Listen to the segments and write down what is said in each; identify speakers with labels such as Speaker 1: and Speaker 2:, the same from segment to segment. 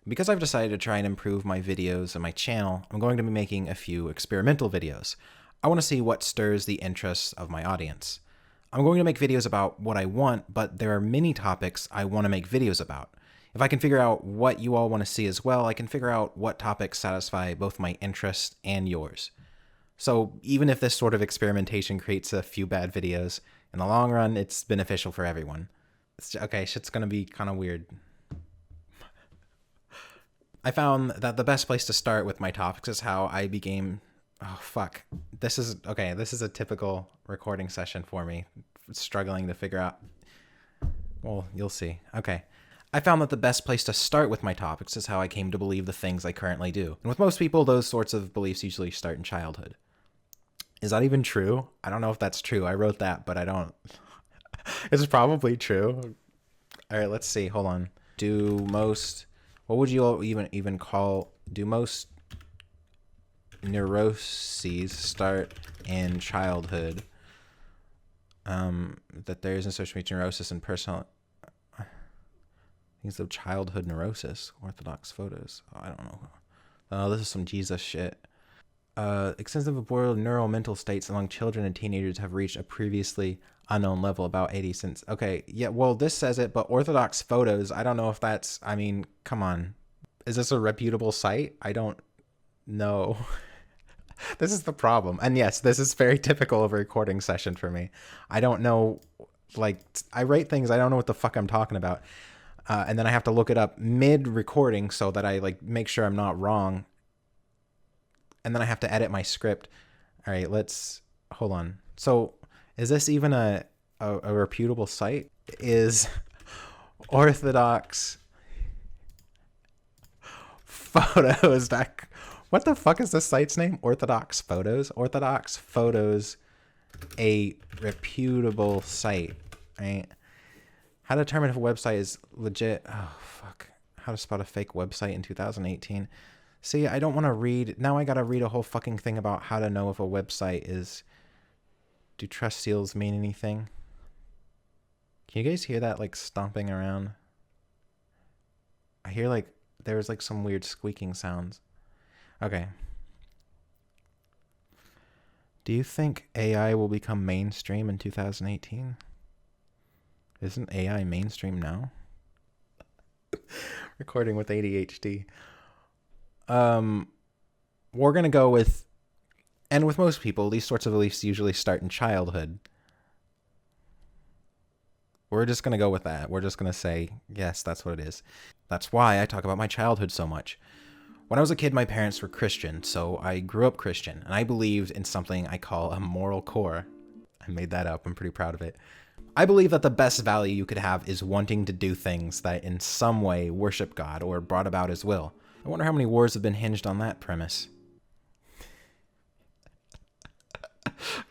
Speaker 1: Because I've decided to try and improve my videos and my channel, I'm going to be making a few experimental videos. I want to see what stirs the interests of my audience. I'm going to make videos about what I want, but there are many topics I want to make videos about. If I can figure out what you all want to see as well, I can figure out what topics satisfy both my interests and yours. So even if this sort of experimentation creates a few bad videos, in the long run, it's beneficial for everyone. Okay, shit's gonna be kind of weird. I found that the best place to start with my topics is how I became... Oh, fuck. This is a typical recording session for me. Struggling to figure out... Well, you'll see. Okay. I found that the best place to start with my topics is how I came to believe the things I currently do. And with most people, those sorts of beliefs usually start in childhood. Is that even true? I don't know if that's true. I wrote that, but I don't... It's probably true. All right, let's see. Hold on. What would you all even call... Do most neuroses start in childhood? That there is an association between neurosis and personal... Things of childhood neurosis. Orthodox photos. Oh, I don't know. Oh, this is some Jesus shit. Extensive aborted neural mental states among children and teenagers have reached a previously unknown level, about 80 since... Okay, yeah, well, this says it, but Orthodox Photos, I don't know if that's... I mean, come on. Is this a reputable site? I don't know. This is the problem. And yes, this is very typical of a recording session for me. I don't know, like, I write things, I don't know what the fuck I'm talking about. And then I have to look it up mid-recording so that I, like, make sure I'm not wrong. And then I have to edit my script. All right, hold on. So is this even a reputable site? Is Orthodox Photos. What the fuck is this site's name? Orthodox Photos? Orthodox Photos, a reputable site, right? How to determine if a website is legit. Oh, fuck. How to spot a fake website in 2018. See, I don't want to read. Now I got to read a whole fucking thing about how to know if a website is... Do trust seals mean anything? Can you guys hear that, like, stomping around? I hear, like, there's, like, some weird squeaking sounds. Okay. Do you think AI will become mainstream in 2018? Isn't AI mainstream now? Recording with ADHD. We're going to go with, and with most people, these sorts of beliefs usually start in childhood. We're just going to go with that. We're just going to say, yes, that's what it is. That's why I talk about my childhood so much. When I was a kid, my parents were Christian, so I grew up Christian, and I believed in something I call a moral core. I made that up. I'm pretty proud of it. I believe that the best value you could have is wanting to do things that in some way worship God or brought about his will. I wonder how many wars have been hinged on that premise.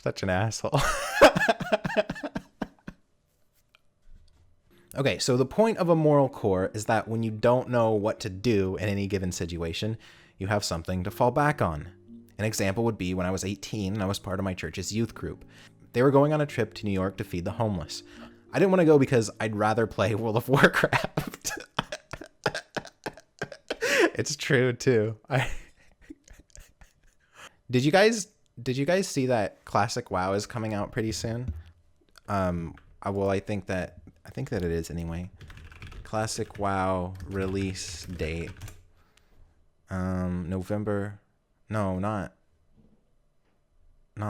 Speaker 1: Such an asshole. Okay, so the point of a moral core is that when you don't know what to do in any given situation, you have something to fall back on. An example would be when I was 18 and I was part of my church's youth group. They were going on a trip to New York to feed the homeless. I didn't want to go because I'd rather play World of Warcraft. It's true too. Did you guys see that Classic WoW is coming out pretty soon? Well, I think that it is anyway. Classic WoW release date. November. No, not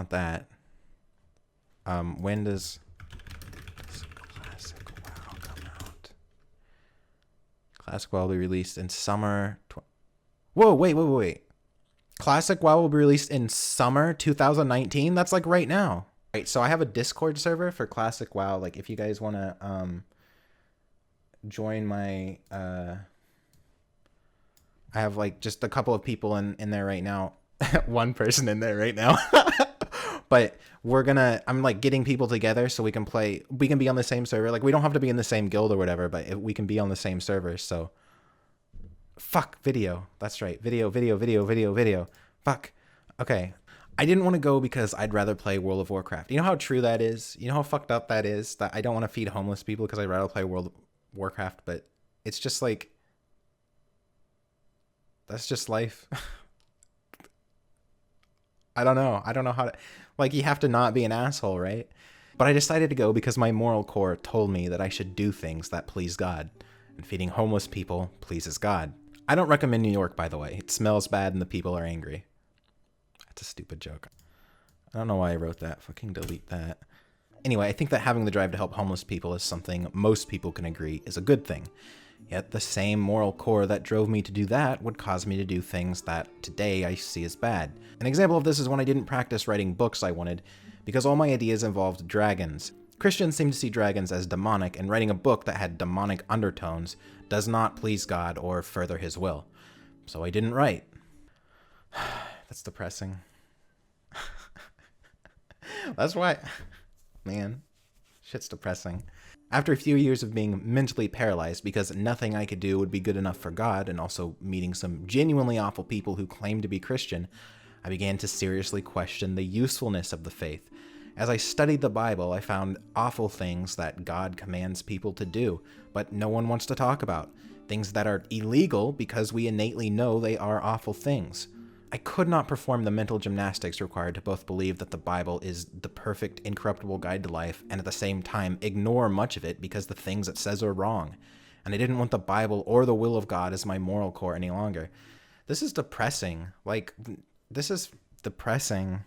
Speaker 1: that. When does Classic WoW come out? Classic WoW will be released in summer. Whoa, wait. Classic WoW will be released in summer 2019? That's like right now. Right, so I have a Discord server for Classic WoW. Like, if you guys want to join my... I have, like, just a couple of people in there right now. One person in there right now. But I'm, like, getting people together so we can be on the same server. Like, we don't have to be in the same guild or whatever, but we can be on the same server, so... Fuck, video. That's right. Video. Fuck. Okay. I didn't want to go because I'd rather play World of Warcraft. You know how true that is? You know how fucked up that is? That I don't want to feed homeless people because I'd rather play World of Warcraft, but it's just like... That's just life. I don't know. I don't know how to, like, you have to not be an asshole, right? But I decided to go because my moral core told me that I should do things that please God. And feeding homeless people pleases God. I don't recommend New York, by the way. It smells bad and the people are angry. That's a stupid joke. I don't know why I wrote that. Fucking delete that. Anyway, I think that having the drive to help homeless people is something most people can agree is a good thing. Yet the same moral core that drove me to do that would cause me to do things that today I see as bad. An example of this is when I didn't practice writing books I wanted, because all my ideas involved dragons. Christians seem to see dragons as demonic, and writing a book that had demonic undertones does not please God or further his will. So I didn't write. That's depressing. That's why... Man, shit's depressing. After a few years of being mentally paralyzed because nothing I could do would be good enough for God, and also meeting some genuinely awful people who claimed to be Christian, I began to seriously question the usefulness of the faith. As I studied the Bible, I found awful things that God commands people to do, but no one wants to talk about. Things that are illegal because we innately know they are awful things. I could not perform the mental gymnastics required to both believe that the Bible is the perfect, incorruptible guide to life, and at the same time ignore much of it because the things it says are wrong. And I didn't want the Bible or the will of God as my moral core any longer. This is depressing. Like, this is depressing.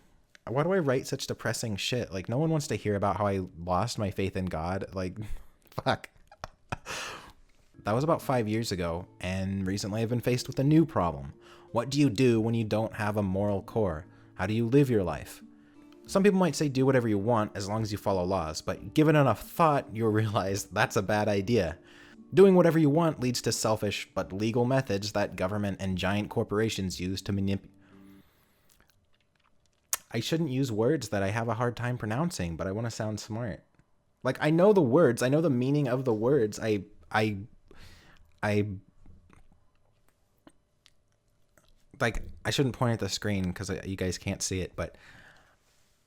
Speaker 1: Why do I write such depressing shit? Like, no one wants to hear about how I lost my faith in God. Like, fuck. That was about 5 years ago, and recently I've been faced with a new problem. What do you do when you don't have a moral core? How do you live your life? Some people might say do whatever you want as long as you follow laws, but given enough thought, you'll realize that's a bad idea. Doing whatever you want leads to selfish but legal methods that government and giant corporations use to manipulate. I shouldn't use words that I have a hard time pronouncing, but I want to sound smart. Like, I know the words, I know the meaning of the words. I shouldn't point at the screen because you guys can't see it, but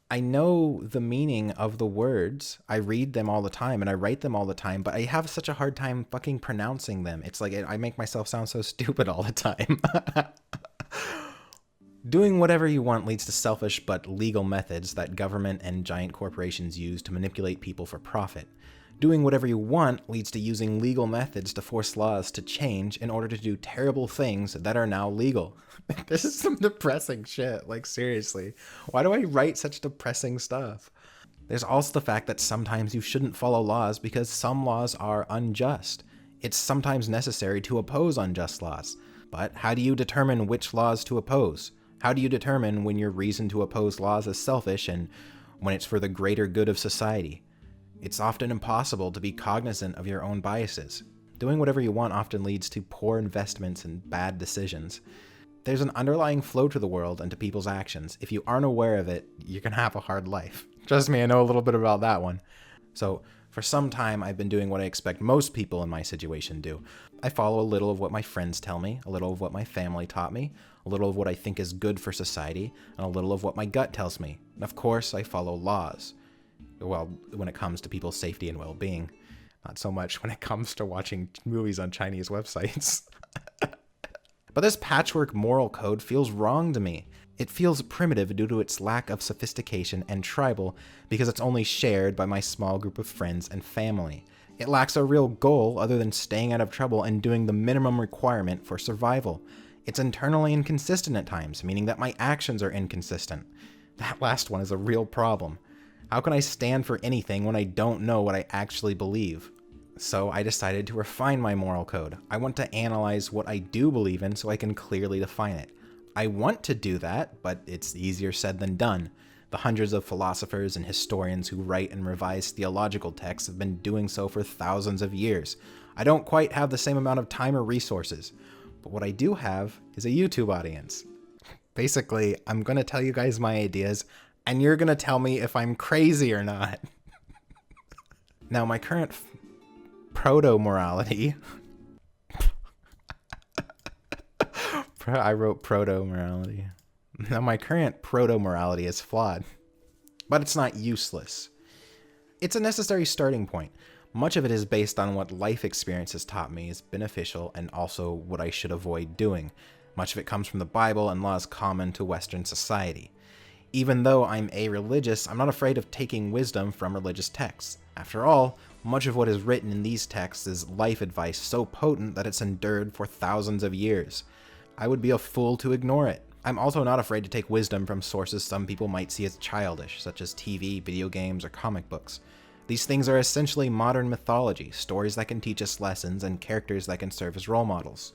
Speaker 1: I know the meaning of the words. I read them all the time and I write them all the time, but I have such a hard time fucking pronouncing them. It's like I make myself sound so stupid all the time. Doing whatever you want leads to selfish but legal methods that government and giant corporations use to manipulate people for profit. Doing whatever you want leads to using legal methods to force laws to change in order to do terrible things that are now legal. This is some depressing shit. Like, seriously. Why do I write such depressing stuff? There's also the fact that sometimes you shouldn't follow laws because some laws are unjust. It's sometimes necessary to oppose unjust laws. But how do you determine which laws to oppose? How do you determine when your reason to oppose laws is selfish and when it's for the greater good of society? It's often impossible to be cognizant of your own biases. Doing whatever you want often leads to poor investments and bad decisions. There's an underlying flow to the world and to people's actions. If you aren't aware of it, you're going to have a hard life. Trust me, I know a little bit about that one. So, for some time, I've been doing what I expect most people in my situation do. I follow a little of what my friends tell me, a little of what my family taught me, a little of what I think is good for society, and a little of what my gut tells me. And of course, I follow laws. Well, when it comes to people's safety and well-being. Not so much when it comes to watching movies on Chinese websites. But this patchwork moral code feels wrong to me. It feels primitive due to its lack of sophistication and tribal because it's only shared by my small group of friends and family. It lacks a real goal other than staying out of trouble and doing the minimum requirement for survival. It's internally inconsistent at times, meaning that my actions are inconsistent. That last one is a real problem. How can I stand for anything when I don't know what I actually believe? So I decided to refine my moral code. I want to analyze what I do believe in so I can clearly define it. I want to do that, but it's easier said than done. The hundreds of philosophers and historians who write and revise theological texts have been doing so for thousands of years. I don't quite have the same amount of time or resources, but what I do have is a YouTube audience. Basically, I'm going to tell you guys my ideas, and you're going to tell me if I'm crazy or not. Now, my current proto-morality... I wrote proto-morality. Now, my current proto-morality is flawed, but it's not useless. It's a necessary starting point. Much of it is based on what life experience has taught me is beneficial and also what I should avoid doing. Much of it comes from the Bible and laws common to Western society. Even though I'm a-religious, I'm not afraid of taking wisdom from religious texts. After all, much of what is written in these texts is life advice so potent that it's endured for thousands of years. I would be a fool to ignore it. I'm also not afraid to take wisdom from sources some people might see as childish, such as TV, video games, or comic books. These things are essentially modern mythology, stories that can teach us lessons, and characters that can serve as role models.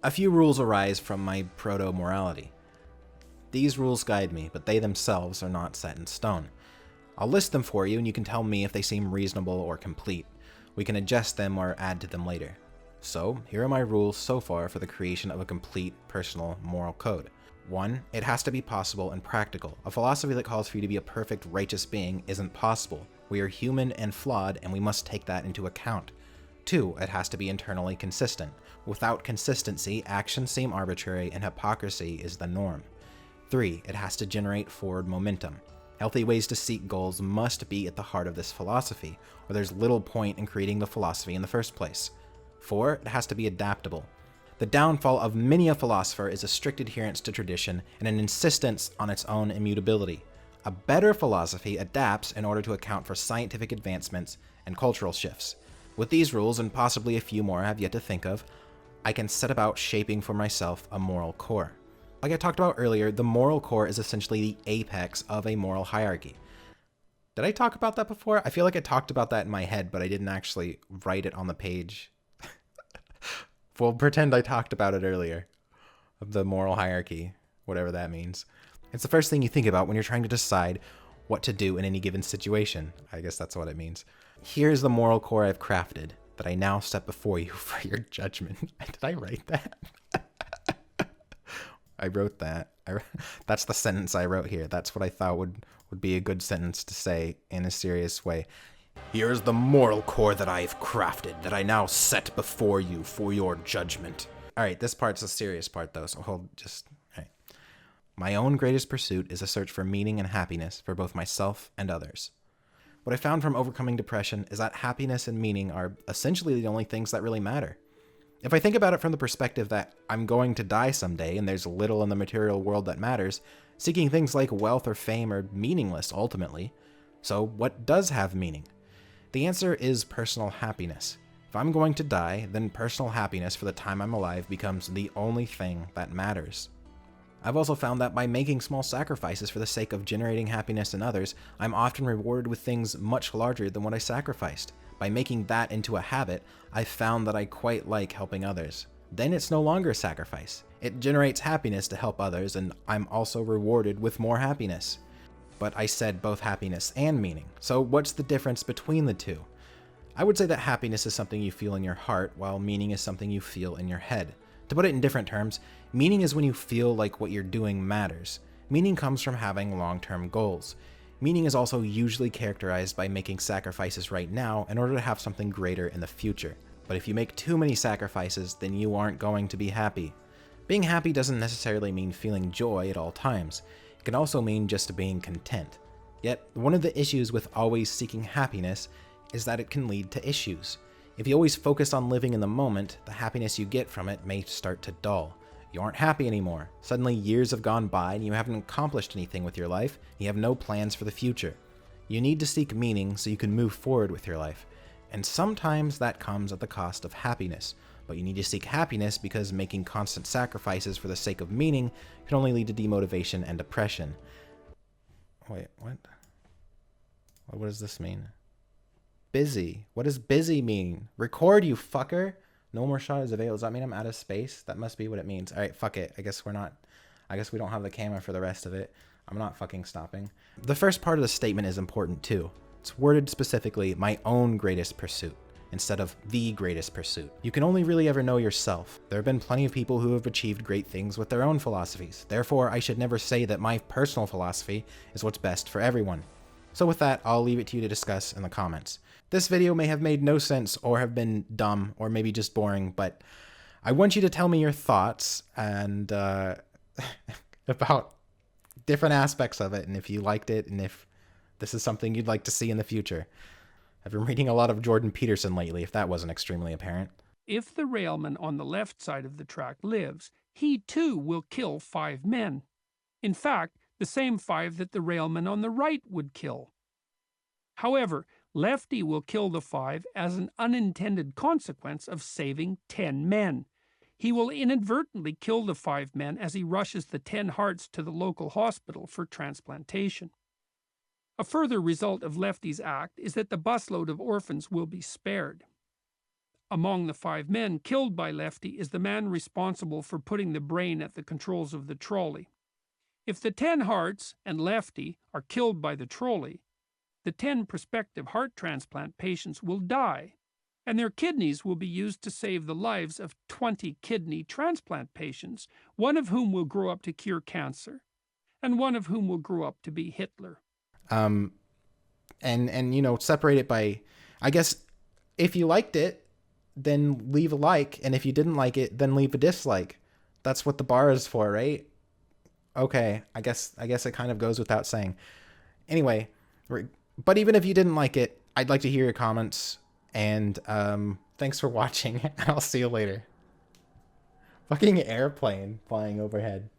Speaker 1: A few rules arise from my proto-morality. These rules guide me, but they themselves are not set in stone. I'll list them for you, and you can tell me if they seem reasonable or complete. We can adjust them or add to them later. So, here are my rules so far for the creation of a complete, personal, moral code. 1. It has to be possible and practical. A philosophy that calls for you to be a perfect, righteous being isn't possible. We are human and flawed, and we must take that into account. 2. It has to be internally consistent. Without consistency, actions seem arbitrary, and hypocrisy is the norm. 3. It has to generate forward momentum. Healthy ways to seek goals must be at the heart of this philosophy, or there's little point in creating the philosophy in the first place. 4. It has to be adaptable. The downfall of many a philosopher is a strict adherence to tradition and an insistence on its own immutability. A better philosophy adapts in order to account for scientific advancements and cultural shifts. With these rules, and possibly a few more I have yet to think of, I can set about shaping for myself a moral core. Like I talked about earlier, the moral core is essentially the apex of a moral hierarchy. Did I talk about that before? I feel like I talked about that in my head, but I didn't actually write it on the page. Well, pretend I talked about it earlier. Of the moral hierarchy, whatever that means. It's the first thing you think about when you're trying to decide what to do in any given situation. I guess that's what it means. Here's the moral core I've crafted that I now set before you for your judgment. Did I write that? I wrote that. That's the sentence I wrote here. That's what I thought would be a good sentence to say in a serious way. Here's the moral core that I've crafted, that I now set before you for your judgment. Alright, this part's a serious part though, so hold just... Alright. My own greatest pursuit is a search for meaning and happiness for both myself and others. What I found from overcoming depression is that happiness and meaning are essentially the only things that really matter. If I think about it from the perspective that I'm going to die someday and there's little in the material world that matters, seeking things like wealth or fame are meaningless ultimately. So what does have meaning? The answer is personal happiness. If I'm going to die, then personal happiness for the time I'm alive becomes the only thing that matters. I've also found that by making small sacrifices for the sake of generating happiness in others, I'm often rewarded with things much larger than what I sacrificed. By making that into a habit, I've found that I quite like helping others. Then it's no longer a sacrifice. It generates happiness to help others, and I'm also rewarded with more happiness. But I said both happiness and meaning. So what's the difference between the two? I would say that happiness is something you feel in your heart, while meaning is something you feel in your head. To put it in different terms, meaning is when you feel like what you're doing matters. Meaning comes from having long-term goals. Meaning is also usually characterized by making sacrifices right now in order to have something greater in the future. But if you make too many sacrifices, then you aren't going to be happy. Being happy doesn't necessarily mean feeling joy at all times. It can also mean just being content. Yet, one of the issues with always seeking happiness is that it can lead to issues. If you always focus on living in the moment, the happiness you get from it may start to dull. You aren't happy anymore. Suddenly years have gone by and you haven't accomplished anything with your life. You have no plans for the future. You need to seek meaning so you can move forward with your life. And sometimes that comes at the cost of happiness. But you need to seek happiness because making constant sacrifices for the sake of meaning can only lead to demotivation and depression. Wait, what? What does this mean? Busy. What does busy mean? Record, you fucker. No more shot is available. Does that mean I'm out of space? That must be what it means. All right, fuck it. I guess we don't have the camera for the rest of it. I'm not fucking stopping. The first part of the statement is important too. It's worded specifically, my own greatest pursuit, instead of the greatest pursuit. You can only really ever know yourself. There have been plenty of people who have achieved great things with their own philosophies. Therefore, I should never say that my personal philosophy is what's best for everyone. So with that, I'll leave it to you to discuss in the comments. This video may have made no sense or have been dumb or maybe just boring, but I want you to tell me your thoughts and about different aspects of it, and if you liked it and if this is something you'd like to see in the future. I've been reading a lot of Jordan Peterson lately, if that wasn't extremely apparent.
Speaker 2: If the railman on the left side of the track lives, he too will kill 5 men. In fact, the same 5 that the railman on the right would kill. However, Lefty will kill the 5 as an unintended consequence of saving 10 men. He will inadvertently kill the 5 men as he rushes the 10 hearts to the local hospital for transplantation. A further result of Lefty's act is that the busload of orphans will be spared. Among the 5 men killed by Lefty is the man responsible for putting the brain at the controls of the trolley. If the 10 hearts and Lefty are killed by the trolley, the 10 prospective heart transplant patients will die, and their kidneys will be used to save the lives of 20 kidney transplant patients, one of whom will grow up to cure cancer, and one of whom will grow up to be Hitler.
Speaker 1: And you know, separate it by, I guess, if you liked it, then leave a like, and if you didn't like it, then leave a dislike. That's what the bar is for, right? Okay, I guess it kind of goes without saying. Anyway, but even if you didn't like it, I'd like to hear your comments, and thanks for watching. I'll see you later. Fucking airplane flying overhead.